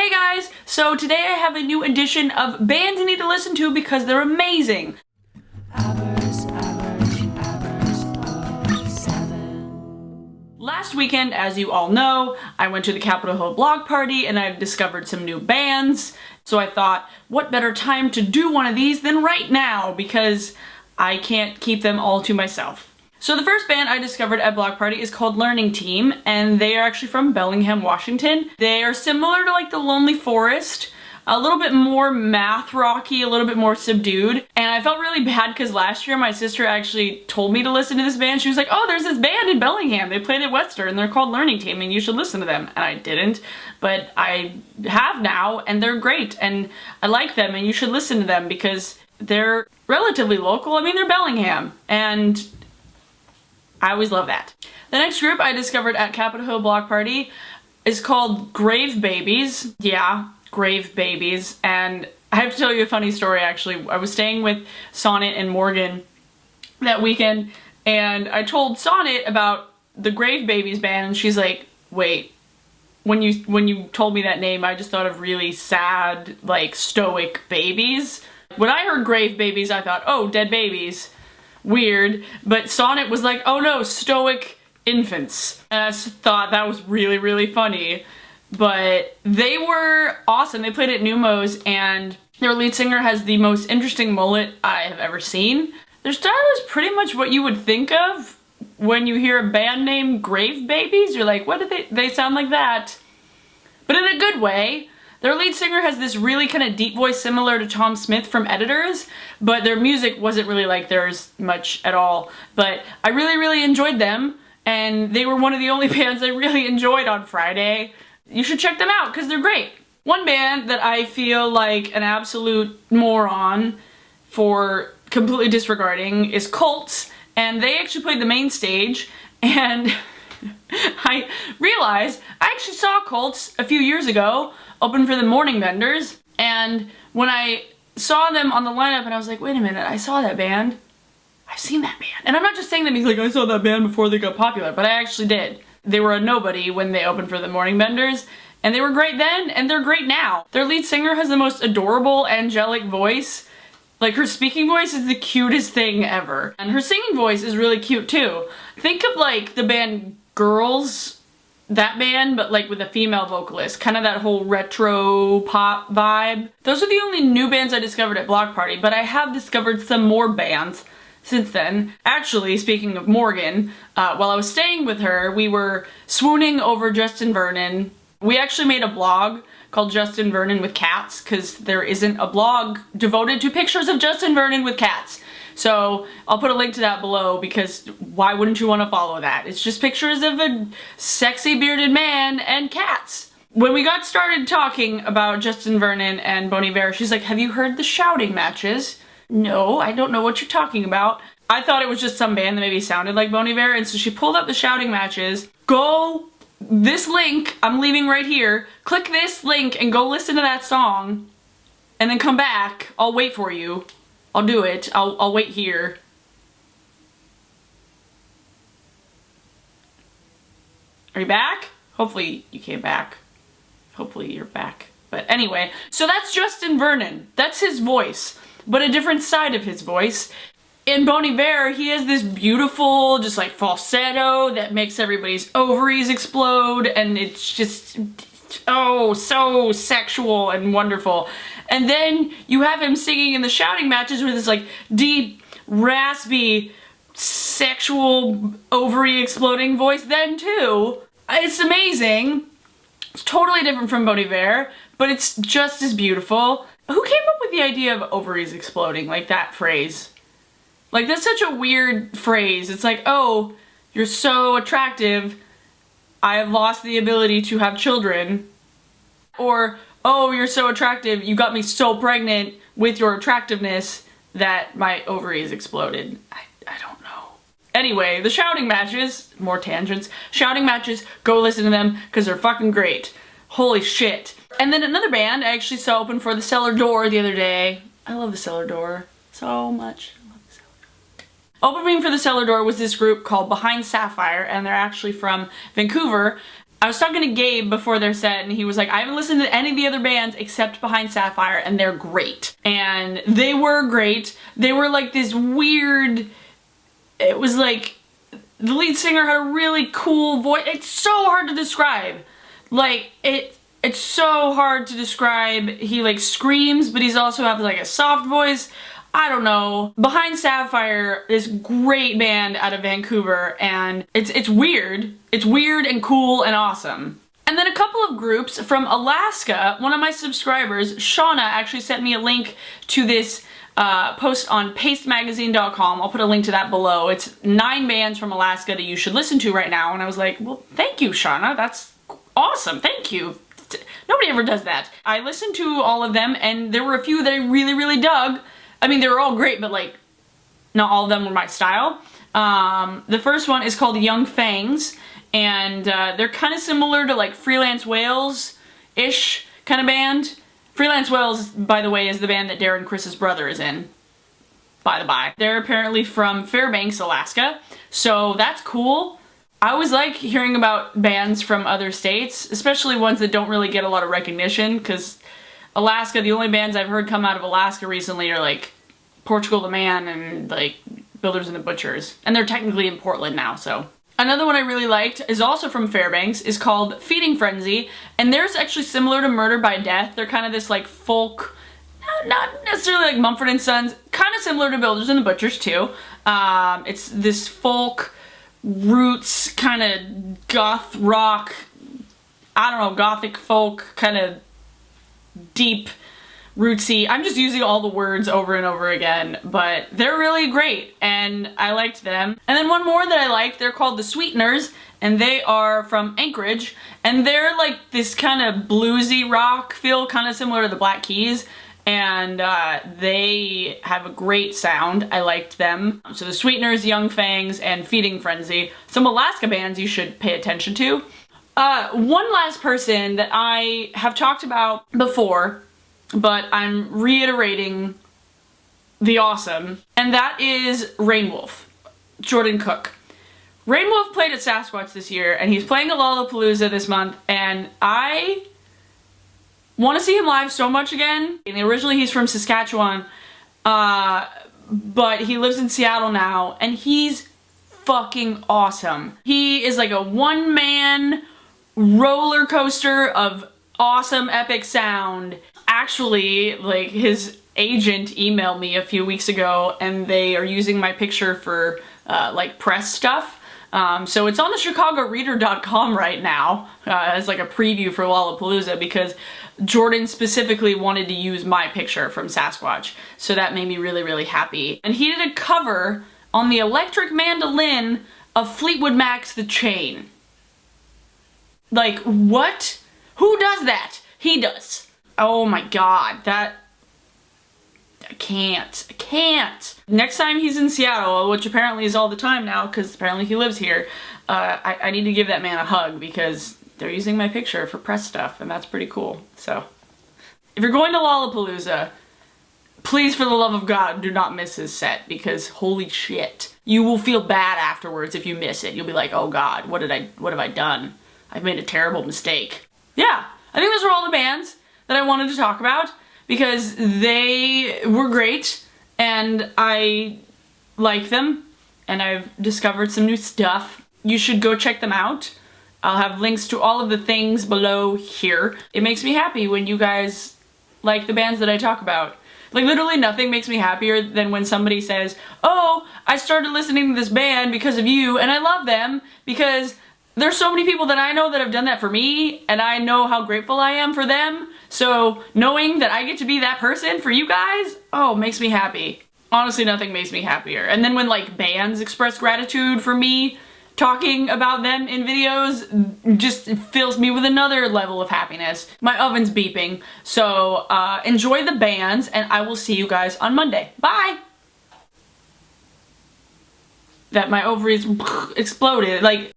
Hey guys! So today I have a new edition of bands you need to listen to because they're amazing. Last weekend, as you all know, I went to the Capitol Hill blog party and I discovered some new bands. So I thought, what better time to do one of these than right now, because I can't keep them all to myself. So the first band I discovered at Block Party is called Learning Team, and they are actually from Bellingham, Washington. They are similar to like the Lonely Forest, a little bit more math rocky, a little bit more subdued. And I felt really bad because last year my sister actually told me to listen to this band. She was like, oh, there's this band in Bellingham. They played at Western and they're called Learning Team and you should listen to them. And I didn't, but I have now and they're great and I like them and you should listen to them because they're relatively local. I mean, they're Bellingham and I always love that. The next group I discovered at Capitol Hill Block Party is called Grave Babies. Yeah, Grave Babies. And I have to tell you a funny story actually. I was staying with Sonnet and Morgan that weekend and I told Sonnet about the Grave Babies band and she's like, wait, when you told me that name I just thought of really sad, like stoic babies. When I heard Grave Babies I thought, oh, dead babies. Weird, but Sonnet was like, oh no, stoic infants. And I just thought that was really, really funny. But they were awesome. They played at Neumos and their lead singer has the most interesting mullet I have ever seen. Their style is pretty much what you would think of when you hear a band named Grave Babies. You're like, what do they sound like that? But in a good way. Their lead singer has this really kind of deep voice similar to Tom Smith from Editors, but their music wasn't really like theirs much at all. But I really, really enjoyed them, and they were one of the only bands I really enjoyed on Friday. You should check them out, because they're great. One band that I feel like an absolute moron for completely disregarding is Cults, and they actually played the main stage, and I realized I actually saw Cults a few years ago, open for the Morning Vendors, and when I saw them on the lineup and I was like, wait a minute, I saw that band. I've seen that band. And I'm not just saying that because like I saw that band before they got popular, but I actually did. They were a nobody when they opened for the Morning Vendors, and they were great then, and they're great now. Their lead singer has the most adorable, angelic voice. Like, her speaking voice is the cutest thing ever. And her singing voice is really cute too. Think of like the band Girls, that band, but like with a female vocalist, kind of that whole retro pop vibe. Those are the only new bands I discovered at Block Party, but I have discovered some more bands since then. Actually, speaking of Morgan, while I was staying with her, we were swooning over Justin Vernon. We actually made a blog called Justin Vernon with Cats, because there isn't a blog devoted to pictures of Justin Vernon with cats. So I'll put a link to that below because why wouldn't you want to follow that? It's just pictures of a sexy bearded man and cats. When we got started talking about Justin Vernon and Bon Iver, she's like, have you heard the shouting matches? No, I don't know what you're talking about. I thought it was just some band that maybe sounded like Bon Iver, and so she pulled up the shouting matches. Go, this link, I'm leaving right here. Click this link and go listen to that song and then come back. I'll wait for you. I'll do it. I'll wait here. Are you back? Hopefully you came back. Hopefully you're back. But anyway, so that's Justin Vernon. That's his voice, but a different side of his voice. In Bon Iver, he has this beautiful, just like falsetto that makes everybody's ovaries explode, and it's just, oh, so sexual and wonderful. And then you have him singing in the shouting matches with this like deep, raspy, sexual, ovary exploding voice then too. It's amazing. It's totally different from Bon Iver, but it's just as beautiful. Who came up with the idea of ovaries exploding, like that phrase? Like, that's such a weird phrase. It's like, oh, you're so attractive, I have lost the ability to have children. Or, oh, you're so attractive, you got me so pregnant with your attractiveness that my ovaries exploded. I don't know. Anyway, the shouting matches, more tangents, shouting matches, go listen to them because they're fucking great. Holy shit. And then another band I actually saw open for the Cellar Door the other day. I love the Cellar Door so much. Opening for the Cellar Door was this group called Behind Sapphire, and they're actually from Vancouver. I was talking to Gabe before their set, and he was like, I haven't listened to any of the other bands except Behind Sapphire, and they're great. And they were great. They were like this weird, it was like, the lead singer had a really cool voice. It's so hard to describe. Like, it's so hard to describe. He like screams, but he's also has like a soft voice. I don't know. Behind Sapphire is a great band out of Vancouver, and it's weird. It's weird and cool and awesome. And then a couple of groups from Alaska. One of my subscribers, Shauna, actually sent me a link to this post on pastemagazine.com. I'll put a link to that below. It's 9 bands from Alaska that you should listen to right now. And I was like, well, thank you, Shauna. That's awesome. Thank you. Nobody ever does that. I listened to all of them, and there were a few that I really, really dug. I mean, they were all great, but like, not all of them were my style. The first one is called Young Fangs, and they're kind of similar to like Freelance Whales-ish kind of band. Freelance Whales, by the way, is the band that Darren Chris's brother is in. By the by. They're apparently from Fairbanks, Alaska, so that's cool. I always like hearing about bands from other states, especially ones that don't really get a lot of recognition, because Alaska, the only bands I've heard come out of Alaska recently are like Portugal the Man and like Builders and the Butchers. And they're technically in Portland now, so. Another one I really liked is also from Fairbanks, is called Feeding Frenzy, and theirs actually similar to Murder by Death. They're kind of this like folk, not necessarily like Mumford & Sons, kind of similar to Builders and the Butchers too. It's this folk, roots, kind of goth rock, I don't know, gothic folk, kind of deep, rootsy. I'm just using all the words over and over again, but they're really great, and I liked them. And then one more that I liked, they're called The Sweeteners, and they are from Anchorage, and they're like this kind of bluesy rock feel, kind of similar to the Black Keys, and they have a great sound. I liked them. So The Sweeteners, Young Fangs, and Feeding Frenzy. Some Alaska bands you should pay attention to. One last person that I have talked about before, but I'm reiterating the awesome, and that is Rainwolf, Jordan Cook. Rainwolf played at Sasquatch this year, and he's playing at Lollapalooza this month, and I want to see him live so much again. And originally he's from Saskatchewan, but he lives in Seattle now, and he's fucking awesome. He is like a one-man roller coaster of awesome epic sound. Actually, like, his agent emailed me a few weeks ago, and they are using my picture for like press stuff. So it's on the chicagoreader.com right now as like a preview for Lollapalooza, because Jordan specifically wanted to use my picture from Sasquatch, so that made me really, really happy. And he did a cover on the electric mandolin of Fleetwood Mac's The Chain. Like, what? Who does that? He does. Oh my god, that... I can't. Next time he's in Seattle, which apparently is all the time now, because apparently he lives here, I need to give that man a hug, because they're using my picture for press stuff, and that's pretty cool. So, if you're going to Lollapalooza, please, for the love of God, do not miss his set, because holy shit. You will feel bad afterwards if you miss it. You'll be like, oh god, what have I done? I've made a terrible mistake. Yeah, I think those were all the bands that I wanted to talk about, because they were great, and I like them, and I've discovered some new stuff. You should go check them out. I'll have links to all of the things below here. It makes me happy when you guys like the bands that I talk about. Like, literally nothing makes me happier than when somebody says, oh, I started listening to this band because of you, and I love them, because there's so many people that I know that have done that for me, and I know how grateful I am for them. So knowing that I get to be that person for you guys, oh, makes me happy. Honestly, nothing makes me happier. And then when like bands express gratitude for me talking about them in videos, just fills me with another level of happiness. My oven's beeping. So enjoy the bands, and I will see you guys on Monday. Bye! That my ovaries exploded. Like,